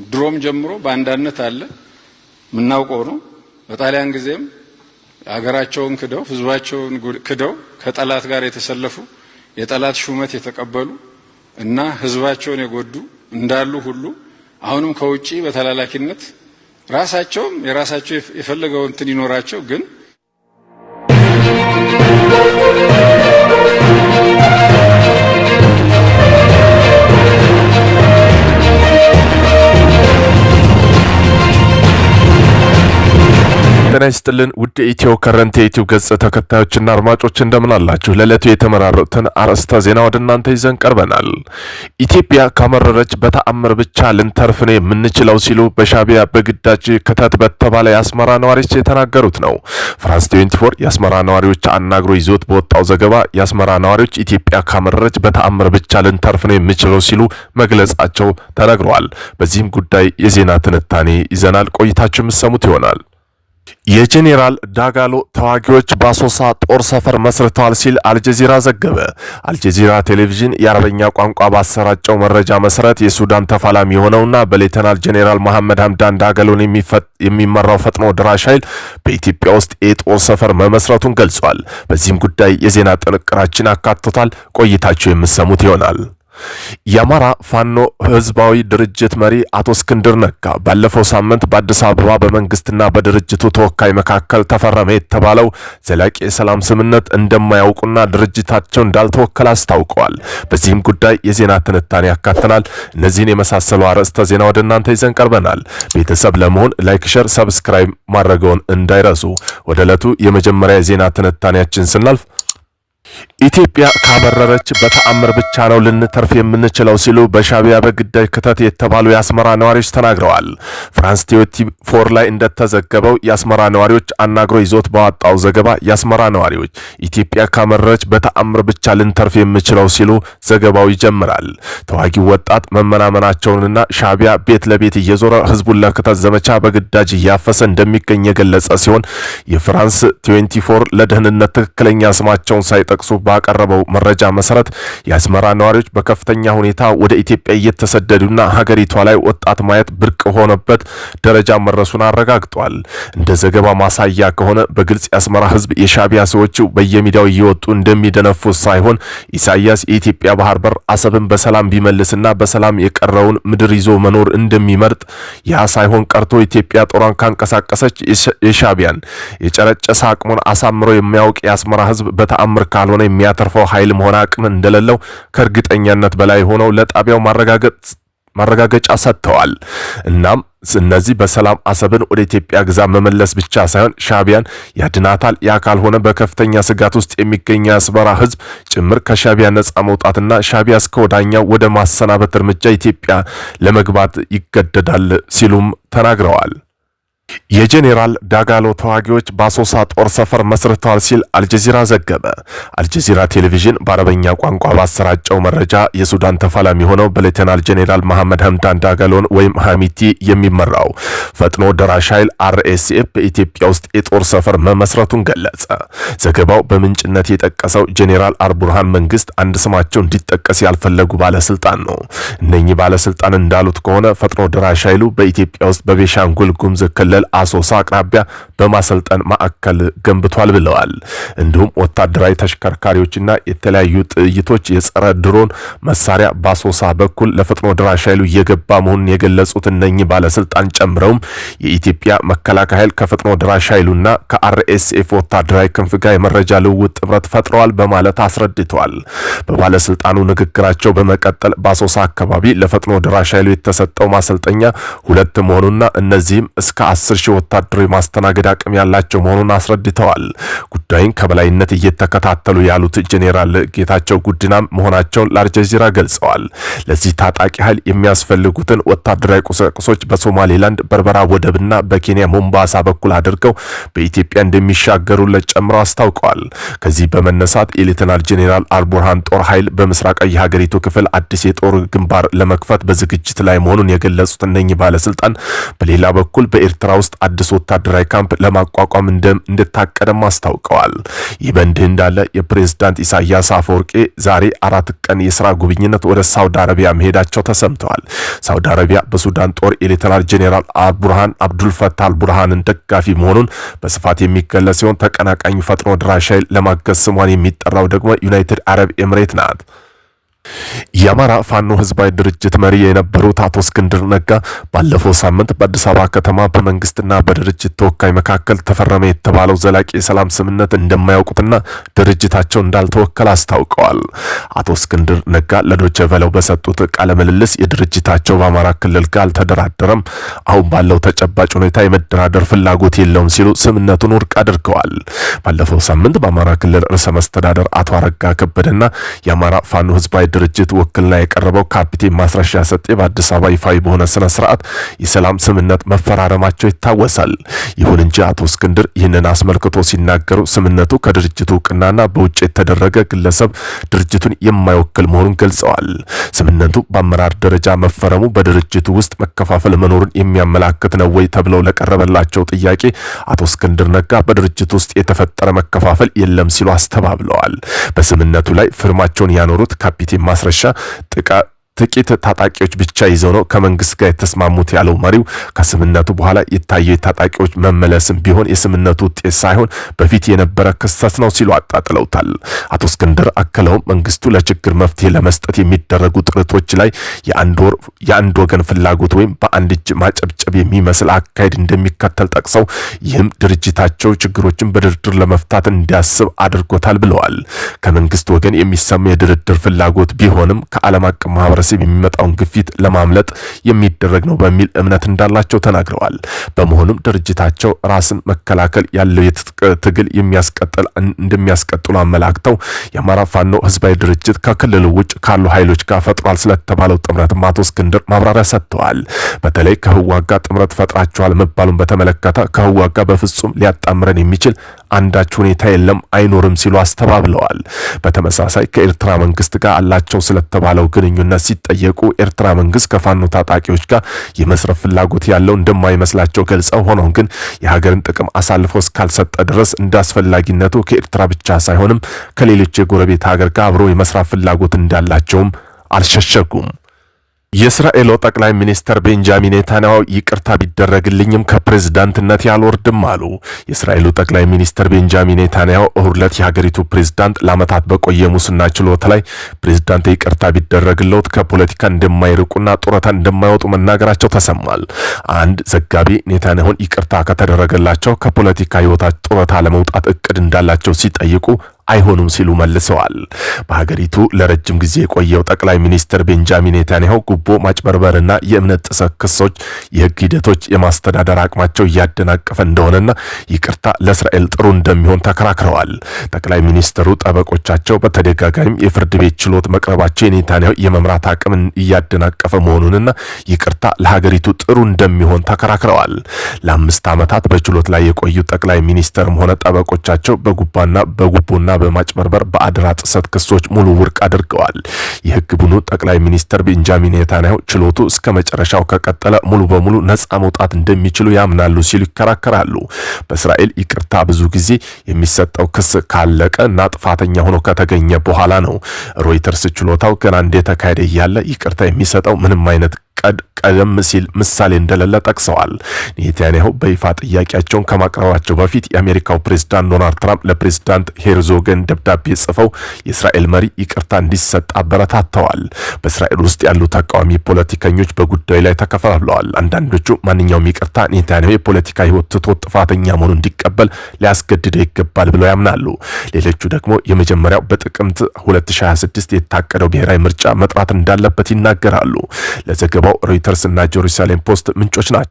ድሮም ጀምሮ ባንዳነት አለ ምናውቀው ነው። በጣሊያን ጊዜም አገራቸውን ክደው ህዝባቸውን ክደው ከጠላት ጋር የተሰለፉ የጠላት ሹመት የተቀበሉ እና ህዝባቸውን የጎዱ እንዳሉ ሁሉ አሁንም ከውጪ በተላላኪነት ራሳቸውም የራሳቸው የፈለገው እንትን ይኖራቸው ግን ጤና ይስጥልን ውድ ኢትዮ ከረንት የዩቲዩብ ገጽ ተከታዮችና አድማጮች እንደምን አላችሁ? ለዕለቱ የተመራረጡትን አርዕስተ ዜና ወደ እናንተ ይዘን ቀርበናል። ኢትዮጵያ ካመረረች በተአምር ብቻ ልንተርፍ ነው የምንችለው ሲሉ በሻቢያ በግዳጅ ክተት በተባለ የአስመራ ነዋሪዎች የተናገሩት ነው። ፍራንስ 24 የአስመራ ነዋሪዎች አናግሮ ይዞት በወጣው ዘገባ የአስመራ ነዋሪዎች ኢትዮጵያ ካመረረች በተአምር ብቻ ልንተርፍ ነው የምንችለው ሲሉ መግለጻቸው ተነግሯል። በዚህም ጉዳይ የዜና ትንታኔ ይዘናል። ቆይታችሁ የምትሰሙት ይሆናል። የጄኔራል ዳጋሎ ተዋጊዎች በአሶሳ ጦር ሰፈር መስርተዋል ሲል አልጀዚራ ዘገበ። አልጀዚራ ቴሌቪዥን የአረበኛ ቋንቋ ባሰራጨው መረጃ መሰረት የሱዳን ተፋላሚ የሆነውና በሌተናል ጄኔራል መሐመድ ሐምዳን ዳጋሎን የሚመራው ፈጥኖ ደራሽ ኃይል በኢትዮጵያ ውስጥ የጦር ሰፈር መመስረቱን ገልጿል። በዚህም ጉዳይ የዜና ጥንቅራችን አካቶታል። ቆይታችሁ የምትሰሙት ይሆናል። የአማራ ፋኖ ህዝባዊ ድርጅት መሪ አቶ እስክንድር ነጋ ባለፈው ሳምንት በአዲስ አበባ በመንግስትና በድርጅቱ ተወካይ መካከል ተፈረመ የተባለው ዘላቂ የሰላም ስምምነት እንደማያውቁና ድርጅታቸው እንዳልተወከለ አስታውቀዋል። በዚህም ጉዳይ የዜና ትንታኔ ያካተናል። እነዚህን የመሳሰሉ አርዕስተ ዜና ወደ እናንተ ይዘን ቀርበናል። ቤተሰብ ለመሆን ላይክ፣ ሼር፣ ሰብስክራይብ ማድረግዎን እንዳይረሱ። ወደ ዕለቱ የመጀመሪያ የዜና ትንታኔያችን ስናልፍ ኢትዮጵያ ካመረረች በተአምር ብቻ ነው ልንተርፍ የምንችለው ሲሉ በሻቢያ በግዳጅ ክተት የተባሉ የአስመራ ነዋሪዎች ተናግረዋል። ፍራንስ 24 ላይ እንደተዘገበው የአስመራ ነዋሪዎች አናግሮ ይዞት ባወጣው ዘገባ የአስመራ ነዋሪዎች ኢትዮጵያ ካመረረች በተአምር ብቻ ልንተርፍ የምንችለው ሲሉ ዘገባው ይጀምራል። ተዋጊው ወጣት መመናመናቸውንና ሻቢያ ቤት ለቤት እየዞረ ህዝቡን ለክተት ዘመቻ በግዳጅ እያፈሰ እንደሚገኝ የገለጸ ሲሆን የፍራንስ 24 ለደህንነት ትክክለኛ ስማቸውን ሳይጠቅሱ ባቀረበው መረጃ መሰረት የአስመራ ነዋሪዎች በከፍተኛ ሁኔታ ወደ ኢትዮጵያ እየተሰደዱና ሀገሪቷ ላይ ወጣት ማየት ብርቅ ሆነበት ደረጃ መድረሱን አረጋግጧል። እንደ ዘገባ ማሳያ ከሆነ በግልጽ የአስመራ ህዝብ የሻቢያ ሰዎች በየሚዲያው እየወጡ እንደሚደነፉ ሳይሆን ኢሳያስ የኢትዮጵያ ባህር በር አሰብን በሰላም ቢመልስና በሰላም የቀረውን ምድር ይዞ መኖር እንደሚመርጥ ያ ሳይሆን ቀርቶ ኢትዮጵያ ጦሯን ካንቀሳቀሰች የሻቢያን የጨረጨሰ አቅሙን አሳምሮ የሚያውቅ የአስመራ ህዝብ በተአምር ካልሆነ የሚያተርፈው ኃይል መሆን አቅም እንደሌለው ከእርግጠኛነት በላይ ሆነው ለጣቢያው ማረጋገጫ ሰጥተዋል። እናም እነዚህ በሰላም አሰብን ወደ ኢትዮጵያ ግዛት መመለስ ብቻ ሳይሆን ሻቢያን ያድናታል። ያ ካልሆነ በከፍተኛ ስጋት ውስጥ የሚገኝ የአስመራ ህዝብ ጭምር ከሻቢያ ነጻ መውጣትና ሻቢያ እስከ ወዳኛው ወደ ማሰናበት እርምጃ ኢትዮጵያ ለመግባት ይገደዳል ሲሉም ተናግረዋል። የጄኔራል ዳጋሎ ተዋጊዎች በአሶሳ ጦር ሰፈር መስርተዋል ሲል አልጀዚራ ዘገበ። አልጀዚራ ቴሌቪዥን በአረበኛ ቋንቋ ባሰራጨው መረጃ የሱዳን ተፋላሚ ሆነው በሌተናል ጄኔራል መሐመድ ሐምዳን ዳጋሎን ወይም ሐሚቲ የሚመራው ፈጥኖ ደራሽ ኃይል RSF በኢትዮጵያ ውስጥ የጦር ሰፈር መመስረቱን ገለጸ። ዘገባው በምንጭነት የጠቀሰው ጄኔራል አልቡርሃን መንግስት አንድ ስማቸው እንዲጠቀስ ያልፈለጉ ባለስልጣን ነው። እነኚህ ባለስልጣን እንዳሉት ከሆነ ፈጥኖ ደራሽ ኃይሉ በኢትዮጵያ ውስጥ በቤሻንጉል ጉሙዝ ክልል አሶሳ አቅራቢያ በማሰልጠን ማዕከል ገንብቷል ብለዋል። እንዲሁም ወታደራዊ ተሽከርካሪዎችና የተለያዩ ጥይቶች የጸረ ድሮን መሳሪያ በአሶሳ በኩል ለፈጥኖ ደራሽ ኃይሉ እየገባ መሆኑን የገለጹት እነኚህ ባለስልጣን ጨምረውም የኢትዮጵያ መከላከያ ኃይል ከፈጥኖ ደራሽ ኃይሉና ከRSF ወታደራዊ ክንፍ ጋር የመረጃ ልውውጥ ጥምረት ፈጥረዋል በማለት አስረድተዋል። በባለስልጣኑ ንግግራቸው በመቀጠል በአሶሳ አካባቢ ለፈጥኖ ደራሽ ኃይሉ የተሰጠው ማሰልጠኛ 2 መሆኑና እነዚህም እስከ 10 ሺህ ወታደሮች ማስተናገድ አቅም ያላቸው መሆኑን አስረድተዋል። ጉዳዩን ከበላይነት እየተከታተሉ ያሉት ጄኔራል ጌታቸው ጉዲና መሆናቸውን ለአልጀዚራ ገልጸዋል። ለዚህ ታጣቂ ኃይል የሚያስፈልጉትን ወታደራዊ ቁሳቁሶች በሶማሌላንድ በርበራ ወደብና በኬንያ ሞምባሳ በኩል አድርገው በኢትዮጵያ እንደሚሻገሩለት ጨምረው አስታውቀዋል። ከዚህ በመነሳት የሌተናል ጄኔራል አልቡርሃን ጦር ኃይል በምስራቃዊ የሀገሪቱ ክፍል አዲስ የጦር ግንባር ለመክፈት በዝግጅት ላይ መሆኑን የገለጹት እነኚህ ባለስልጣን በሌላ በኩል በኤርትራ ውስጥ አዲስ ወታደራዊ ካምፕ ለማቋቋም እንደታቀደም አስታውቀዋል። ይህ በእንዲህ እንዳለ የፕሬዝዳንት ኢሳያስ አፈወርቂ ዛሬ 4 ቀን የሥራ ጉብኝት ወደ ሳውዲ አረቢያ መሄዳቸው ተሰምተዋል። ሳውዲ አረቢያ በሱዳን ጦር ሌተናል ጄኔራል አልቡርሃን አብዱልፈታህ አልቡርሃንን ደጋፊ መሆኑን በስፋት የሚገለጽ ሲሆን ተቀናቃኙ ፈጥኖ ደራሽ ኃይል ለማገዝ ስሟን የሚጠራው ደግሞ ዩናይትድ አረብ ኤምሬት ናት። የአማራ ፋኖ ህዝባዊ ድርጅት መሪ የነበሩት አቶ እስክንድር ነጋ ባለፈው ሳምንት በአዲስ አበባ ከተማ በመንግስትና በድርጅት ተወካይ መካከል ተፈረመ የተባለው ዘላቂ የሰላም ስምምነት እንደማያውቁትና ድርጅታቸው እንዳልተወከለ አስታውቀዋል። አቶ እስክንድር ነጋ ለዶይቼ ቬለ በሰጡት ቃለ ምልልስ የድርጅታቸው በአማራ ክልል ጋር አልተደራደረም፣ አሁን ባለው ተጨባጭ ሁኔታ የመደራደር ፍላጎት የለውም ሲሉ ስምምነቱን ውድቅ አድርገዋል። ባለፈው ሳምንት በአማራ ክልል ርዕሰ መስተዳደር አቶ አረጋ ከበደና የአማራ ፋኖ ህዝባዊ ድርጅት ወክልና የቀረበው ካፒቴን ማስረሻ ሰጤ በአዲስ አበባ ይፋዊ በሆነ ስነ ስርዓት የሰላም ስምምነት መፈራረማቸው ይታወሳል። ይሁን እንጂ አቶ እስክንድር ይህንን አስመልክቶ ሲናገሩ ስምምነቱ ከድርጅቱ እውቅናና በውጭ የተደረገ ግለሰብ ድርጅቱን የማይወክል መሆኑን ገልጸዋል። ስምምነቱ በአመራር ደረጃ መፈረሙ በድርጅቱ ውስጥ መከፋፈል መኖሩን የሚያመላክት ነው ወይ ተብለው ለቀረበላቸው ጥያቄ አቶ እስክንድር ነጋ በድርጅቱ ውስጥ የተፈጠረ መከፋፈል የለም ሲሉ አስተባብለዋል። በስምምነቱ ላይ ፊርማቸውን ያኖሩት ካፒቴን ማስረሻ ጥቂት ታጣቂዎች ብቻ ይዘው ነው ከመንግስት ጋር የተስማሙት ያለው መሪው ከስምምነቱ በኋላ የታየው የታጣቂዎች መመለስም ቢሆን የስምምነቱ ውጤት ሳይሆን በፊት የነበረ ክስተት ነው ሲሉ አጣጥለውታል። አቶ እስክንድር አክለውም መንግስቱ ለችግር መፍትሄ ለመስጠት የሚደረጉ ጥረቶች ላይ የአንድ ወገን ፍላጎት ወይም በአንድ እጅ ማጨብጨብ የሚመስል አካሄድ እንደሚከተል ጠቅሰው ይህም ድርጅታቸው ችግሮችን በድርድር ለመፍታት እንዲያስብ አድርጎታል ብለዋል። ከመንግስት ወገን የሚሰማ የድርድር ፍላጎት ቢሆንም ከዓለም አቀፍ ማህበረሰብ የሚመጣውን ግፊት ለማምለጥ የሚደረግ ነው በሚል እምነት እንዳላቸው ተናግረዋል። በመሆኑም ድርጅታቸው ራስን መከላከል ያለው የትጥቅ ትግል እንደሚያስቀጥሉ አመላክተው የአማራ ፋኖ ህዝባዊ ድርጅት ከክልሉ ውጭ ካሉ ኃይሎች ጋር ፈጥሯል ስለተባለው ጥምረት አቶ እስክንድር ማብራሪያ ሰጥተዋል። በተለይ ከህወሓት ጋር ጥምረት ፈጥራቸዋል መባሉን በተመለከተ ከህወሓት ጋር በፍጹም ሊያጣምረን የሚችል አንዳች ሁኔታ የለም አይኖርም ሲሉ አስተባብለዋል። በተመሳሳይ ከኤርትራ መንግስት ጋር አላቸው ስለተባለው ግንኙነት ሲጠየቁ ኤርትራ መንግስት ከፋኖ ታጣቂዎች ጋር የመስረፍ ፍላጎት ያለው እንደማይመስላቸው ገልጸው ሆኖም ግን የሀገርን ጥቅም አሳልፎ እስካልሰጠ ድረስ እንዳስፈላጊነቱ ከኤርትራ ብቻ ሳይሆንም ከሌሎች የጎረቤት ሀገር ጋር አብሮ የመስራት ፍላጎት እንዳላቸውም አልሸሸጉም። የእስራኤሉ ጠቅላይ ሚኒስትር ቤንጃሚን ኔታንያሁ ይቅርታ ቢደረግልኝም ከፕሬዝዳንትነት ያልወርድም አሉ። የእስራኤሉ ጠቅላይ ሚኒስትር ቤንጃሚን ኔታንያሁ እሁድ ዕለት የሀገሪቱ ፕሬዝዳንት ለዓመታት በቆየ ሙስና ችሎት ላይ ፕሬዝዳንት ይቅርታ ቢደረግለት ከፖለቲካ እንደማይርቁና ጡረታ እንደማይወጡ መናገራቸው ተሰማል። አንድ ዘጋቢ ኔታንያሁን ይቅርታ ከተደረገላቸው ከፖለቲካ ህይወታቸው ጡረታ ለመውጣት እቅድ እንዳላቸው ሲጠይቁ አይሆኑም ሲሉ መልሰዋል። በሀገሪቱ ለረጅም ጊዜ የቆየው ጠቅላይ ሚኒስትር ቤንጃሚን ኔታንያሁ ጉቦ፣ ማጭበርበርና የእምነት ጥሰት ክሶች የህግ ሂደቶች የማስተዳደር አቅማቸው እያደናቀፈ እንደሆነና ይቅርታ ለእስራኤል ጥሩ እንደሚሆን ተከራክረዋል። ጠቅላይ ሚኒስትሩ ጠበቆቻቸው በተደጋጋሚ የፍርድ ቤት ችሎት መቅረባቸው የኔታንያሁ የመምራት አቅምን እያደናቀፈ መሆኑንና ይቅርታ ለሀገሪቱ ጥሩ እንደሚሆን ተከራክረዋል። ለ5 ዓመታት በችሎት ላይ የቆዩ ጠቅላይ ሚኒስትርም ሆነ ጠበቆቻቸው በጉቦና በማጭበርበር በአድራ ጥሰት ክሶች ሙሉ ውድቅ አድርገዋል። የህግ ቡድኑ ጠቅላይ ሚኒስትር ቤንጃሚን ኔታንያሁ ችሎቱ እስከ መጨረሻው ከቀጠለ ሙሉ በሙሉ ነፃ መውጣት እንደሚችሉ ያምናሉ ሲሉ ይከራከራሉ። በእስራኤል ይቅርታ ብዙ ጊዜ የሚሰጠው ክስ ካለቀ እና ጥፋተኛ ሆኖ ከተገኘ በኋላ ነው። ሮይተርስ ችሎታው ገና እንደተካሄደ እያለ ይቅርታ የሚሰጠው ምንም አይነት ቀደም ሲል ምሳሌ እንደሌለ ጠቅሰዋል። ኔታንያሁ በይፋ ጥያቄያቸውን ከማቅረባቸው በፊት የአሜሪካው ፕሬዝዳንት ዶናልድ ትራምፕ ለፕሬዝዳንት ሄርዞግን ደብዳቤ ጽፈው የእስራኤል መሪ ይቅርታ እንዲሰጥ አበረታተዋል። በእስራኤል ውስጥ ያሉ ተቃዋሚ ፖለቲከኞች በጉዳዩ ላይ ተከፋፍለዋል። አንዳንዶቹ ማንኛውም ይቅርታ ኔታንያሁ የፖለቲካ ህይወት ትቶ ጥፋተኛ መሆኑን እንዲቀበል ሊያስገድደው ይገባል ብለው ያምናሉ። ሌሎቹ ደግሞ የመጀመሪያው በጥቅምት 2026 የታቀደው ብሔራዊ ምርጫ መጥራት እንዳለበት ይናገራሉ። ለዘገባው ሮይተርስ እና ጄሩሳሌም ፖስት ምንጮች ናቸው።